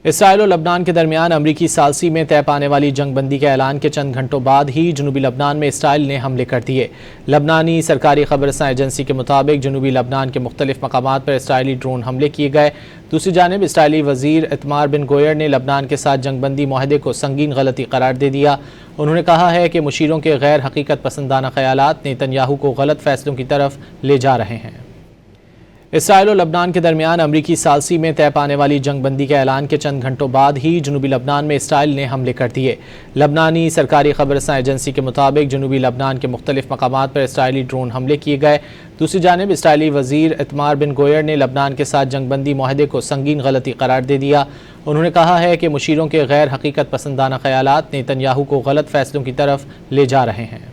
اسرائیل اور لبنان کے درمیان امریکی ثالثی میں طے پانے والی جنگ بندی کے اعلان کے چند گھنٹوں بعد ہی جنوبی لبنان میں اسرائیل نے حملے کر دیے۔ لبنانی سرکاری خبر رساں ایجنسی کے مطابق جنوبی لبنان کے مختلف مقامات پر اسرائیلی ڈرون حملے کیے گئے۔ دوسری جانب اسرائیلی وزیر ایتمار بن گوئر نے لبنان کے ساتھ جنگ بندی معاہدے کو سنگین غلطی قرار دے دیا۔ انہوں نے کہا ہے کہ مشیروں کے غیر حقیقت پسندانہ خیالات نیتنیاہو کو غلط فیصلوں کی طرف لے جا رہے ہیں۔ اسرائیل اور لبنان کے درمیان امریکی ثالثی میں طے پانے والی جنگ بندی کے اعلان کے چند گھنٹوں بعد ہی جنوبی لبنان میں اسرائیل نے حملے کر دیے۔ لبنانی سرکاری خبر رساں ایجنسی کے مطابق جنوبی لبنان کے مختلف مقامات پر اسرائیلی ڈرون حملے کیے گئے۔ دوسری جانب اسرائیلی وزیر ایتمار بن گوئر نے لبنان کے ساتھ جنگ بندی معاہدے کو سنگین غلطی قرار دے دیا۔ انہوں نے کہا ہے کہ مشیروں کے غیر حقیقت پسندانہ خیالات نیتنیاہو کو غلط فیصلوں کی طرف لے جا رہے ہیں۔